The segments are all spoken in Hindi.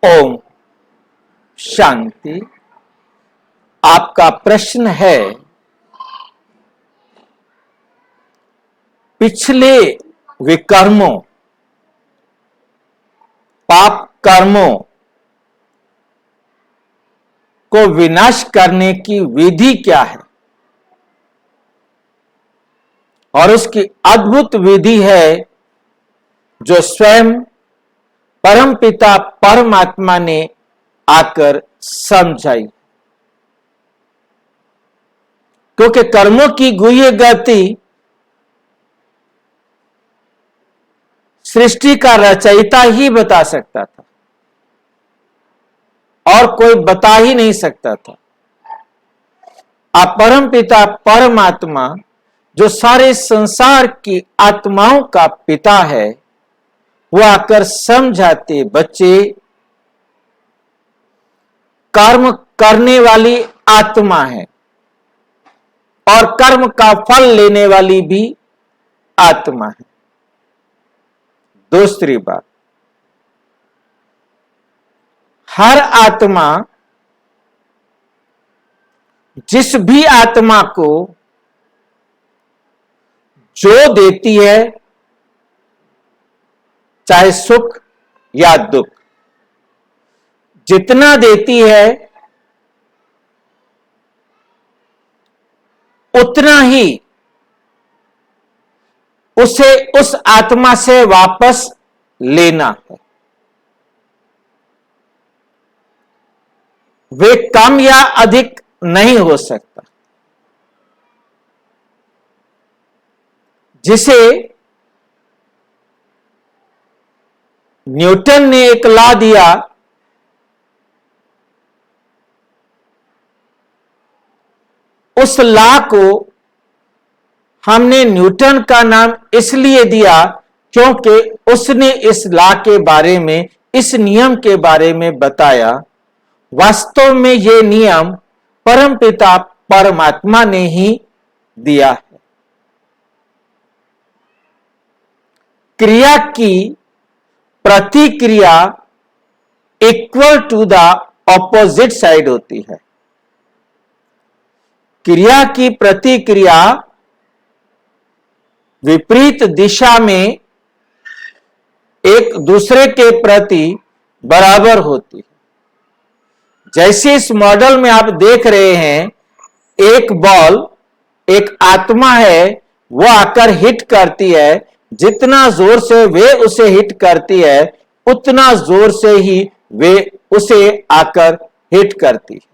ओम शांति। आपका प्रश्न है, पिछले विकर्मों, पाप कर्मों को विनाश करने की विधि क्या है? और उसकी अद्भुत विधि है जो स्वयं परमपिता परमात्मा ने आकर समझाई। क्योंकि कर्मों की गुह्य गति सृष्टि का रचयिता ही बता सकता था और कोई बता ही नहीं सकता था। आप परमपिता परमात्मा जो सारे संसार की आत्माओं का पिता है, वो आकर समझाते, बच्चे कर्म करने वाली आत्मा है और कर्म का फल लेने वाली भी आत्मा है। दूसरी बात, हर आत्मा जिस भी आत्मा को जो देती है, चाहे सुख या दुख, जितना देती है उतना ही उसे उस आत्मा से वापस लेना है। वे कम या अधिक नहीं हो सकता। जिसे न्यूटन ने एक लॉ दिया, उस लॉ को हमने न्यूटन का नाम इसलिए दिया क्योंकि उसने इस लॉ के बारे में, इस नियम के बारे में बताया। वास्तव में यह नियम परमपिता परमात्मा ने ही दिया है। क्रिया की प्रतिक्रिया equal to the opposite side होती है। क्रिया की प्रतिक्रिया विपरीत दिशा में एक दूसरे के प्रति बराबर होती है। जैसे इस मॉडल में आप देख रहे हैं, एक बॉल, एक आत्मा है, वो आकर हिट करती है। जितना जोर से वे उसे हिट करती है, उतना जोर से ही वे उसे आकर हिट करती है।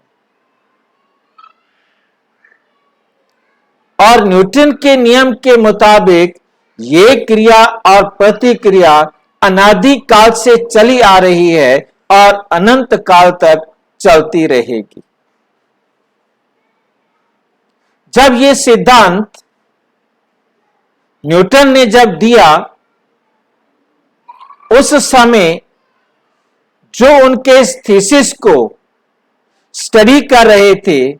और न्यूटन के नियम के मुताबिक ये क्रिया और प्रतिक्रिया अनादि काल से चली आ रही है और अनंत काल तक चलती रहेगी। जब ये सिद्धांत न्यूटन ने जब दिया, उस समय जो उनके इस थीसिस को स्टडी कर रहे थे,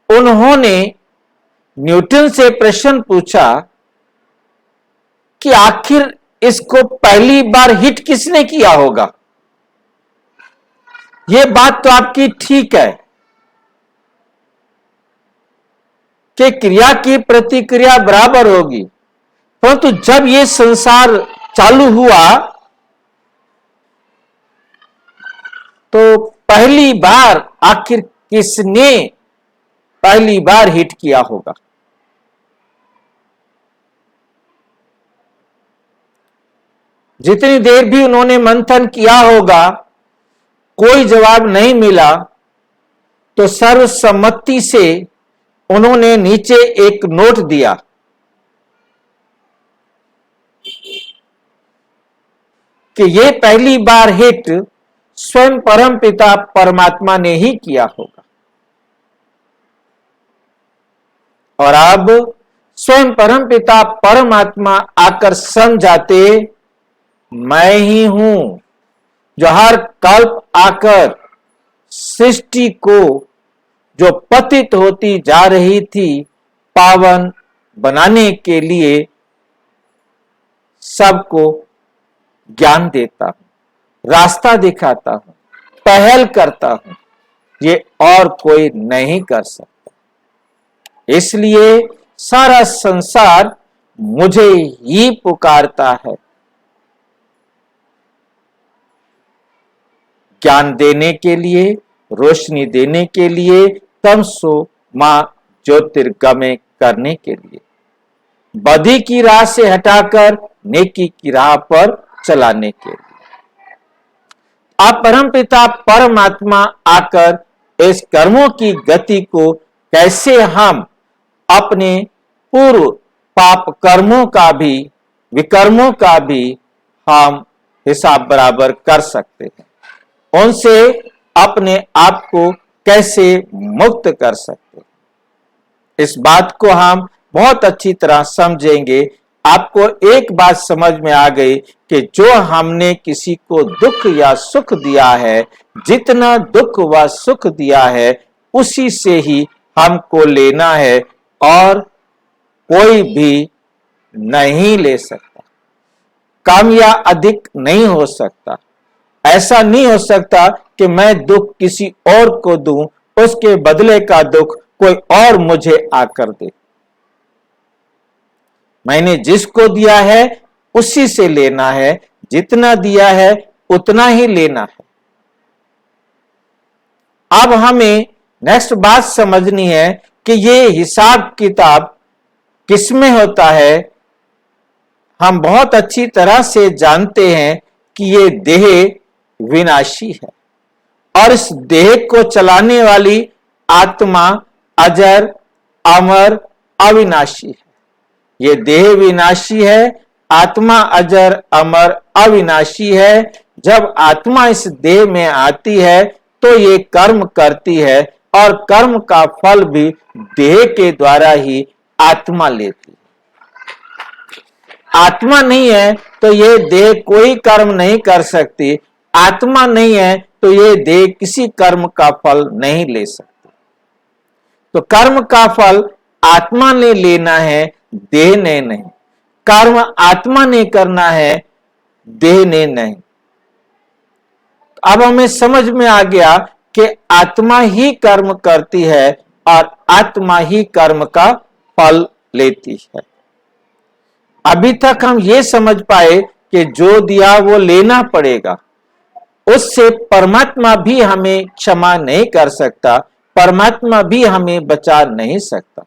उन्होंने न्यूटन से प्रश्न पूछा कि आखिर इसको पहली बार हिट किसने किया होगा? यह बात तो आपकी ठीक है कि क्रिया की प्रतिक्रिया बराबर होगी, परंतु जब यह संसार चालू हुआ तो पहली बार आखिर किसने पहली बार हिट किया होगा? जितनी देर भी उन्होंने मंथन किया होगा, कोई जवाब नहीं मिला, तो सर्वसम्मति से उन्होंने नीचे एक नोट दिया कि यह पहली बार हिट स्वयं परमपिता परमात्मा ने ही किया होगा। और अब स्वयं परमपिता परमात्मा आकर समझाते, मैं ही हूं जो हर कल्प आकर सृष्टि को जो पतित होती जा रही थी, पावन बनाने के लिए सबको ज्ञान देता हूं। रास्ता दिखाता हूं, पहल करता हूं, ये और कोई नहीं कर सकता। इसलिए सारा संसार मुझे ही पुकारता है, ज्ञान देने के लिए, रोशनी देने के लिए, तमसो मां ज्योतिर्गमय करने के लिए, बदी की राह से हटाकर नेकी की राह पर चलाने के लिए। अब परमपिता परमात्मा आकर इस कर्मों की गति को कैसे हम अपने पूर्व पाप कर्मों का भी, विकर्मों का भी हम हिसाब बराबर कर सकते हैं, उनसे अपने आप को कैसे मुक्त कर सकते हैं, इस बात को हम बहुत अच्छी तरह समझेंगे। आपको एक बात समझ में आ गई कि जो हमने किसी को दुख या सुख दिया है, जितना दुख व सुख दिया है उसी से ही हमको लेना है और कोई भी नहीं ले सकता, कम या अधिक नहीं हो सकता। ऐसा नहीं हो सकता कि मैं दुख किसी और को दूं, उसके बदले का दुख कोई और मुझे आकर दे। मैंने जिसको दिया है उसी से लेना है, जितना दिया है उतना ही लेना है। अब हमें नेक्स्ट बात समझनी है कि ये हिसाब किताब किसमें होता है। हम बहुत अच्छी तरह से जानते हैं कि ये देह विनाशी है और इस देह को चलाने वाली आत्मा अजर, अमर, अविनाशी है। ये देह विनाशी है, आत्मा अजर, अमर, अविनाशी है। जब आत्मा इस देह में आती है तो ये कर्म करती है और कर्म का फल भी देह के द्वारा ही आत्मा लेती है। आत्मा नहीं है तो ये देह कोई कर्म नहीं कर सकती, आत्मा नहीं है तो ये देह किसी कर्म का फल नहीं ले सकती। तो कर्म का फल आत्मा ने लेना है, देह ने नहीं। कर्म आत्मा ने करना है, देह ने नहीं। अब हमें समझ में आ गया कि आत्मा ही कर्म करती है और आत्मा ही कर्म का फल लेती है। अभी तक हम ये समझ पाए कि जो दिया वो लेना पड़ेगा, उससे परमात्मा भी हमें क्षमा नहीं कर सकता, परमात्मा भी हमें बचा नहीं सकता।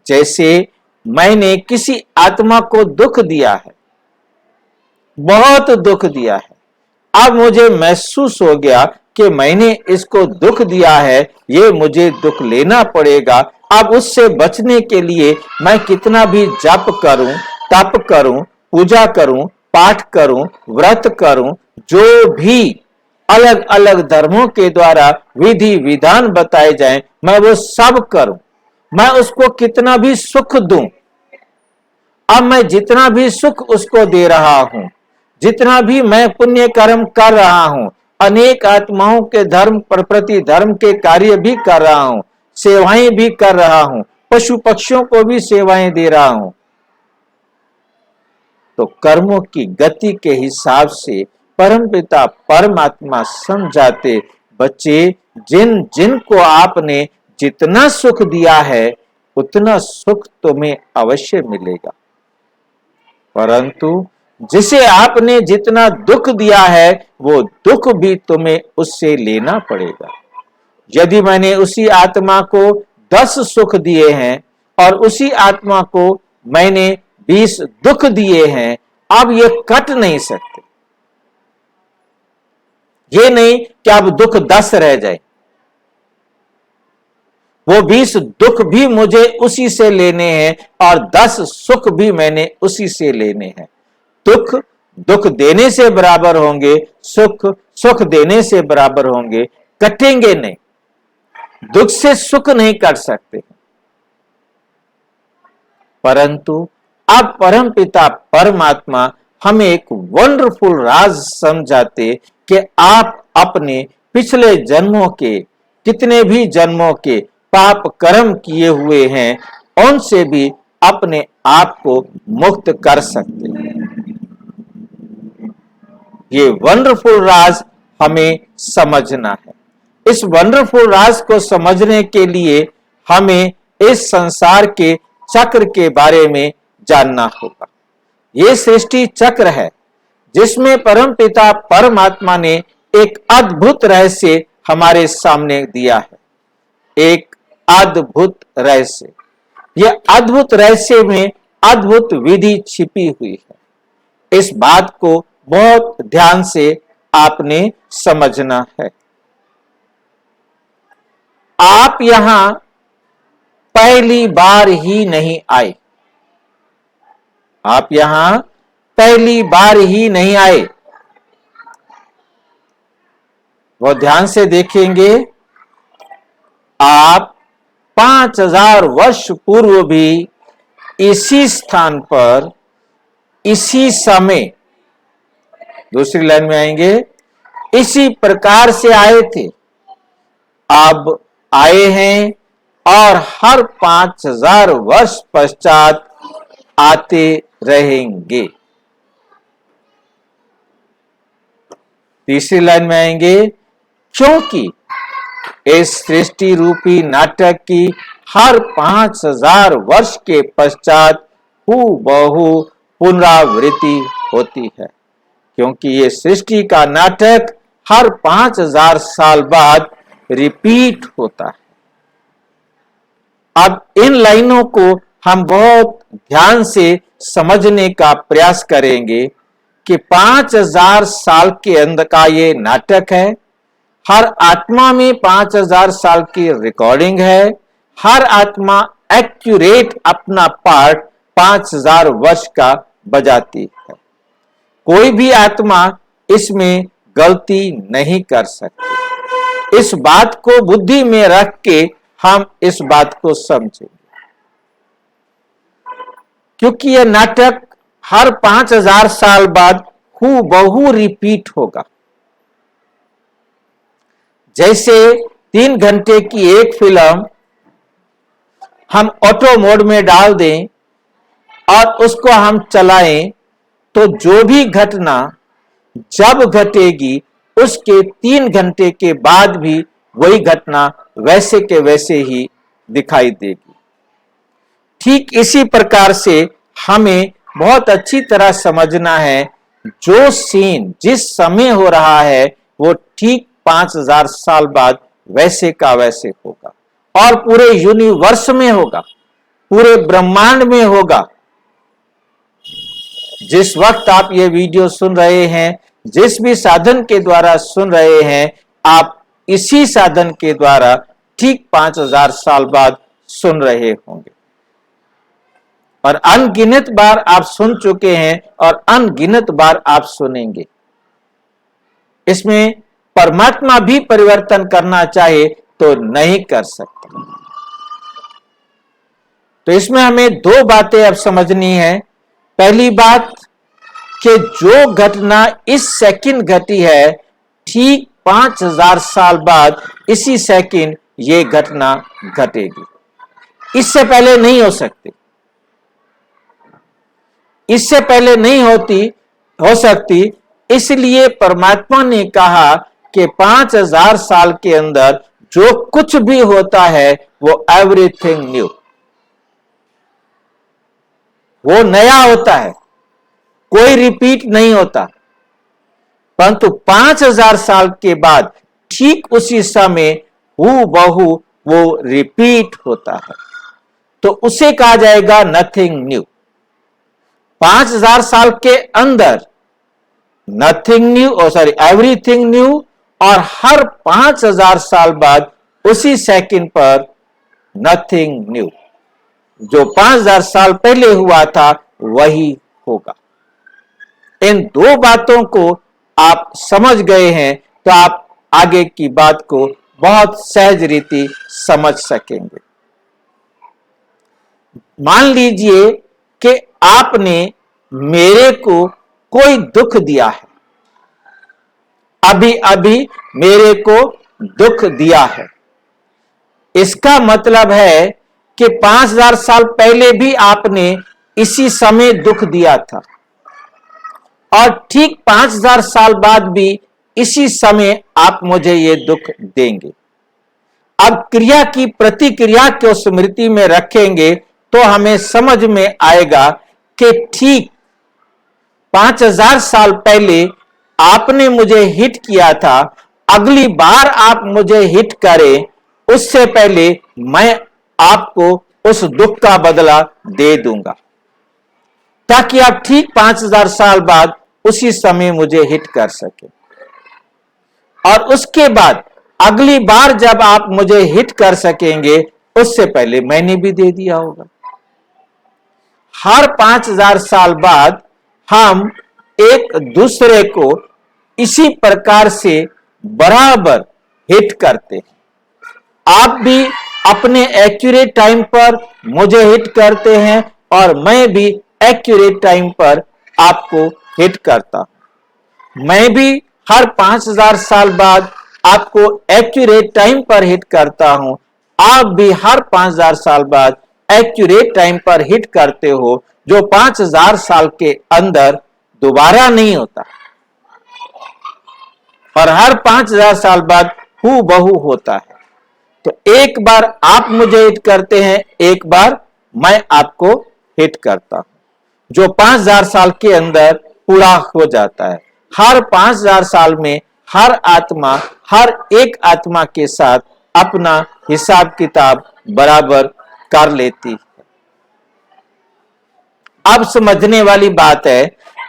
जैसे मैंने किसी आत्मा को दुख दिया है, बहुत दुख दिया है, अब मुझे महसूस हो गया कि मैंने इसको दुख दिया है, ये मुझे दुख लेना पड़ेगा। अब उससे बचने के लिए मैं कितना भी जप करूं, तप करूं, पूजा करूं, पाठ करूं, व्रत करूं, जो भी अलग अलग धर्मों के द्वारा विधि विधान बताए जाएं, मैं वो सब करूं, मैं उसको कितना भी सुख दूं। अब मैं जितना भी सुख उसको दे रहा हूं, जितना भी मैं पुण्य कर्म कर रहा हूं, अनेक आत्माओं के धर्म प्रति धर्म के कार्य भी कर रहा हूं, सेवाएं भी कर रहा हूं, पशु पक्षियों को भी सेवाएं दे रहा हूं। तो कर्मों की गति के हिसाब से परमपिता परमात्मा समझाते, बच्चे जिन जिन को आपने जितना सुख दिया है उतना सुख तुम्हें अवश्य मिलेगा, परंतु जिसे आपने जितना दुख दिया है वो दुख भी तुम्हें उससे लेना पड़ेगा। यदि मैंने उसी आत्मा को 10 सुख दिए हैं और उसी आत्मा को मैंने 20 दुख दिए हैं, अब ये कट नहीं सकते। ये नहीं कि अब दुख 10 रह जाए, वो 20 दुख भी मुझे उसी से लेने हैं और 10 सुख भी मैंने उसी से लेने हैं। दुख दुख देने से बराबर होंगे, सुख सुख देने से बराबर होंगे, कटेंगे नहीं। दुख से सुख नहीं कट सकते। परंतु अब परमपिता परमात्मा हमें एक वंडरफुल राज समझाते कि आप अपने पिछले जन्मों के, कितने भी जन्मों के पाप कर्म किए हुए हैं, उनसे भी अपने आप को मुक्त कर सकते हैं। ये वंडरफुल राज हमें समझना है। इस वंडरफुल राज को समझने के लिए हमें इस संसार के चक्र के बारे में जानना होगा। ये सृष्टि चक्र है जिसमें परमपिता परमात्मा ने एक अद्भुत रहस्य हमारे सामने दिया है। एक अद्भुत रहस्य, यह अद्भुत रहस्य में अद्भुत विधि छिपी हुई है। इस बात को बहुत ध्यान से आपने समझना है। आप यहां पहली बार ही नहीं आए, आप यहां पहली बार ही नहीं आए। बहुत ध्यान से देखेंगे, आप 5000 वर्ष पूर्व भी इसी स्थान पर इसी समय, दूसरी लाइन में आएंगे, इसी प्रकार से आए थे, अब आए हैं और हर 5000 वर्ष पश्चात आते रहेंगे। तीसरी लाइन में आएंगे, क्योंकि इस सृष्टि रूपी नाटक की हर 5000 वर्ष के पश्चात हूबहू पुनरावृत्ति होती है, क्योंकि ये सृष्टि का नाटक हर 5000 साल बाद रिपीट होता है। अब इन लाइनों को हम बहुत ध्यान से समझने का प्रयास करेंगे कि 5000 साल के अंदर का ये नाटक है। हर आत्मा में 5000 साल की रिकॉर्डिंग है। हर आत्मा एक्यूरेट अपना पार्ट 5000 वर्ष का बजाती है। कोई भी आत्मा इसमें गलती नहीं कर सकती। इस बात को बुद्धि में रख के हम इस बात को समझेंगे, क्योंकि यह नाटक हर 5000 साल बाद हूबहू रिपीट होगा। जैसे 3 घंटे की एक फिल्म हम ऑटो मोड में डाल दें और उसको हम चलाएं, तो जो भी घटना जब घटेगी उसके 3 घंटे के बाद भी वही घटना वैसे के वैसे ही दिखाई देगी। ठीक इसी प्रकार से हमें बहुत अच्छी तरह समझना है, जो सीन जिस समय हो रहा है वो ठीक 5000 साल बाद वैसे का वैसे होगा, और पूरे यूनिवर्स में होगा, पूरे ब्रह्मांड में होगा। जिस वक्त आप ये वीडियो सुन रहे हैं, जिस भी साधन के द्वारा सुन रहे हैं, आप इसी साधन के द्वारा ठीक 5000 साल बाद सुन रहे होंगे, और अनगिनत बार आप सुन चुके हैं और अनगिनत बार आप सुनेंगे। इसमें परमात्मा भी परिवर्तन करना चाहे तो नहीं कर सकता। तो इसमें हमें 2 बातें अब समझनी है। पहली बात कि जो घटना इस सेकंड घटी है, ठीक 5000 साल बाद इसी सेकंड ये घटना घटेगी। इससे पहले नहीं हो सकती, इससे पहले नहीं हो सकती। इसलिए परमात्मा ने कहा कि 5000 साल के अंदर जो कुछ भी होता है वो एवरीथिंग न्यू, वो नया होता है, कोई रिपीट नहीं होता। परंतु 5000 साल के बाद ठीक उसी समय हूबहू वो रिपीट होता है, तो उसे कहा जाएगा नथिंग न्यू। 5000 साल के अंदर नथिंग न्यू एवरीथिंग न्यू, और हर 5000 साल बाद उसी सेकंड पर नथिंग न्यू। जो 5000 साल पहले हुआ था वही होगा। इन 2 बातों को आप समझ गए हैं तो आप आगे की बात को बहुत सहज रीति समझ सकेंगे। मान लीजिए कि आपने मेरे को कोई दुख दिया है, अभी अभी मेरे को दुख दिया है। इसका मतलब है कि 5000 साल पहले भी आपने इसी समय दुख दिया था, और ठीक 5000 साल बाद भी इसी समय आप मुझे ये दुख देंगे। अब क्रिया की प्रतिक्रिया को स्मृति में रखेंगे तो हमें समझ में आएगा कि ठीक 5000 साल पहले आपने मुझे हिट किया था, अगली बार आप मुझे हिट करें उससे पहले मैं आपको उस दुख का बदला दे दूंगा, ताकि आप ठीक 5000 साल बाद उसी समय मुझे हिट कर सके। और उसके बाद अगली बार जब आप मुझे हिट कर सकेंगे उससे पहले मैंने भी दे दिया होगा। हर 5000 साल बाद हम एक दूसरे को इसी प्रकार से बराबर हिट करते हैं। आप भी अपने एक्यूरेट टाइम पर मुझे हिट करते हैं और मैं भी एक्यूरेट टाइम पर आपको हिट करता हूं। मैं भी हर 5000 साल बाद आपको एक्यूरेट टाइम पर हिट करता हूं। आप भी हर 5000 साल बाद एक्यूरेट टाइम पर हिट करते हो, जो 5000 साल के अंदर दोबारा नहीं होता और हर 5000 साल बाद हूबहू होता है। तो एक बार आप मुझे हिट करते हैं, एक बार मैं आपको हिट करता हूं, जो 5000 साल के अंदर पूरा हो जाता है। हर 5000 साल में हर आत्मा हर एक आत्मा के साथ अपना हिसाब किताब बराबर कर लेती है। अब समझने वाली बात है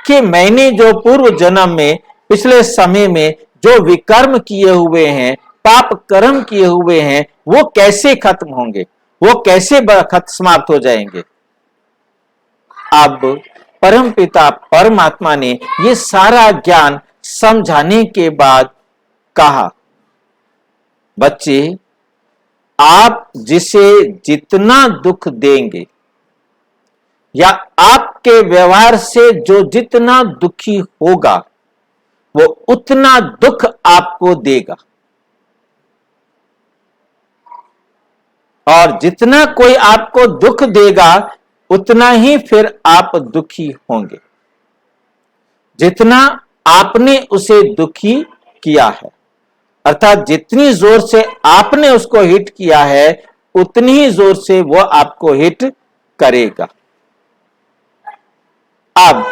कि मैंने जो पूर्व जन्म में पिछले समय में जो विकर्म किए हुए हैं, पाप कर्म किए हुए हैं, वो कैसे खत्म होंगे, वो कैसे समाप्त हो जाएंगे। अब परमपिता परमात्मा ने ये सारा ज्ञान समझाने के बाद कहा, बच्चे आप जिसे जितना दुख देंगे या आपके व्यवहार से जो जितना दुखी होगा वो उतना दुख आपको देगा, और जितना कोई आपको दुख देगा उतना ही फिर आप दुखी होंगे, जितना आपने उसे दुखी किया है। अर्थात जितनी जोर से आपने उसको हिट किया है उतनी ही जोर से वो आपको हिट करेगा। अब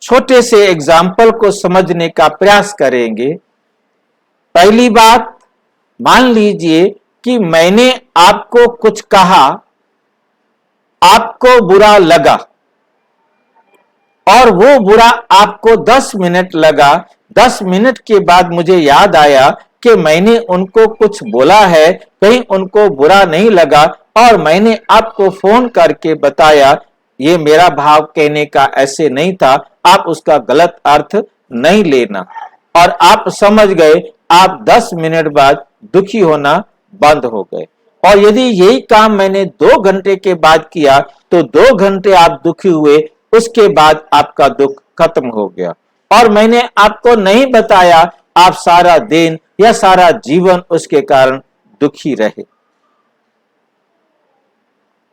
छोटे से एग्जाम्पल को समझने का प्रयास करेंगे। पहली बात, मान लीजिए कि मैंने आपको कुछ कहा, आपको बुरा लगा और वो बुरा आपको 10 मिनट लगा। 10 मिनट के बाद मुझे याद आया कि मैंने उनको कुछ बोला है, कहीं उनको बुरा नहीं लगा, और मैंने आपको फोन करके बताया ये मेरा भाव कहने का ऐसे नहीं था, आप उसका गलत अर्थ नहीं लेना, और आप समझ गए। आप 10 मिनट बाद दुखी होना बंद हो गए। और यदि यही काम मैंने 2 घंटे के बाद किया तो 2 घंटे आप दुखी हुए, उसके बाद आपका दुख खत्म हो गया। और मैंने आपको नहीं बताया, आप सारा दिन या सारा जीवन उसके कारण दुखी रहे।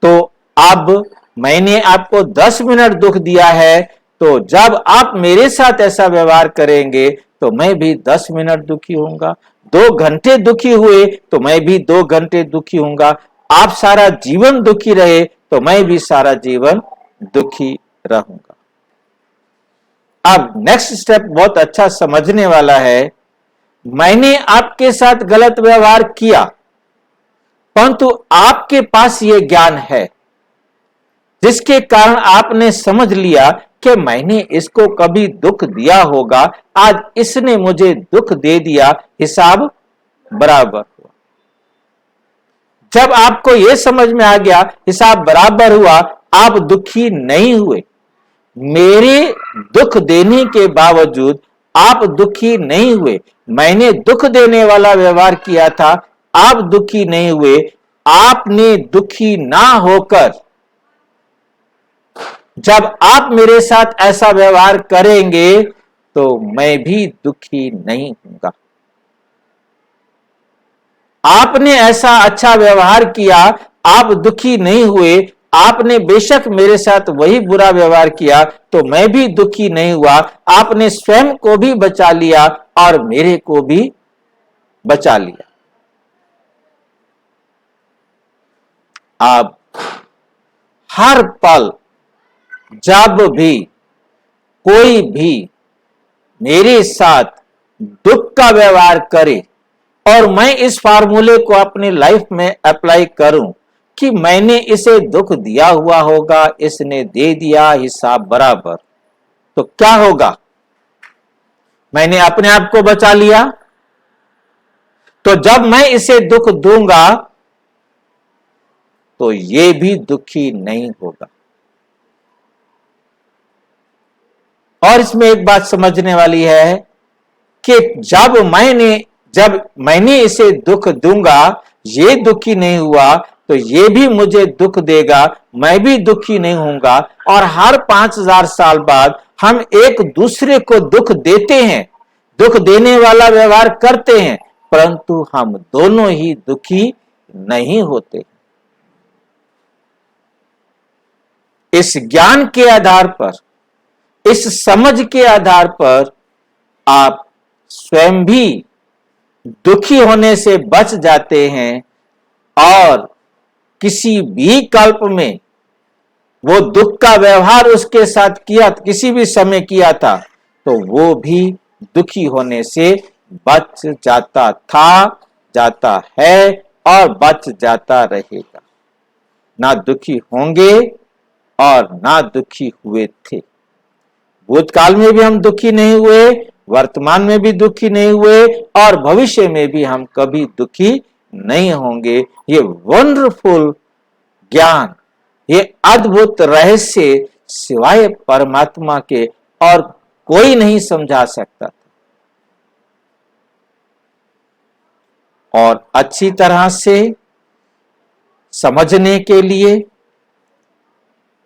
तो अब मैंने आपको 10 मिनट दुख दिया है, तो जब आप मेरे साथ ऐसा व्यवहार करेंगे तो मैं भी 10 मिनट दुखी होऊंगा। 2 घंटे दुखी हुए तो मैं भी 2 घंटे दुखी होऊंगा। आप सारा जीवन दुखी रहे तो मैं भी सारा जीवन दुखी रहूंगा। अब नेक्स्ट स्टेप बहुत अच्छा समझने वाला है। मैंने आपके साथ गलत व्यवहार किया, परंतु आपके पास यह ज्ञान है जिसके कारण आपने समझ लिया कि मैंने इसको कभी दुख दिया होगा, आज इसने मुझे दुख दे दिया, हिसाब बराबर हुआ। जब आपको यह समझ में आ गया हिसाब बराबर हुआ, आप दुखी नहीं हुए। मेरे दुख देने के बावजूद आप दुखी नहीं हुए। मैंने दुख देने वाला व्यवहार किया था, आप दुखी नहीं हुए। आपने दुखी ना होकर जब आप मेरे साथ ऐसा व्यवहार करेंगे तो मैं भी दुखी नहीं होऊंगा। आपने ऐसा अच्छा व्यवहार किया, आप दुखी नहीं हुए, आपने बेशक मेरे साथ वही बुरा व्यवहार किया तो मैं भी दुखी नहीं हुआ, आपने स्वयं को भी बचा लिया और मेरे को भी बचा लिया। आप हर पल जब भी कोई भी मेरे साथ दुख का व्यवहार करे और मैं इस फार्मूले को अपनी लाइफ में अप्लाई करूं कि मैंने इसे दुख दिया हुआ होगा, इसने दे दिया हिसाब बराबर, तो क्या होगा? मैंने अपने आप को बचा लिया। तो जब मैं इसे दुख दूंगा तो ये भी दुखी नहीं होगा। और इसमें एक बात समझने वाली है कि जब मैंने इसे दुख दूंगा, ये दुखी नहीं हुआ तो ये भी मुझे दुख देगा, मैं भी दुखी नहीं होऊंगा। और हर 5000 साल बाद हम एक दूसरे को दुख देते हैं, दुख देने वाला व्यवहार करते हैं, परंतु हम दोनों ही दुखी नहीं होते। इस ज्ञान के आधार पर, इस समझ के आधार पर आप स्वयं भी दुखी होने से बच जाते हैं और किसी भी कल्प में वो दुख का व्यवहार उसके साथ किया, किसी भी समय किया था, तो वो भी दुखी होने से बच जाता था, जाता है और बच जाता रहेगा। ना दुखी होंगे और ना दुखी हुए थे। भूतकाल में भी हम दुखी नहीं हुए, वर्तमान में भी दुखी नहीं हुए और भविष्य में भी हम कभी दुखी नहीं होंगे। ये वंडरफुल ज्ञान, ये अद्भुत रहस्य सिवाय परमात्मा के और कोई नहीं समझा सकता। और अच्छी तरह से समझने के लिए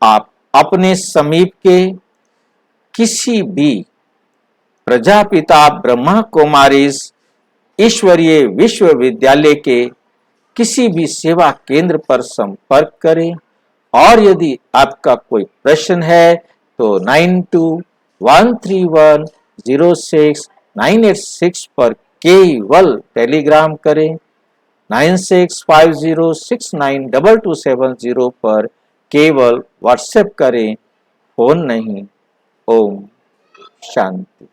आप अपने समीप के किसी भी प्रजापिता ब्रह्मा कुमारीज ईश्वरीय विश्वविद्यालय के किसी भी सेवा केंद्र पर संपर्क करें। और यदि आपका कोई प्रश्न है तो 9213106986 पर केवल टेलीग्राम करें, 9650692270 पर केवल व्हाट्सएप करें, फोन नहीं। ओम शांति।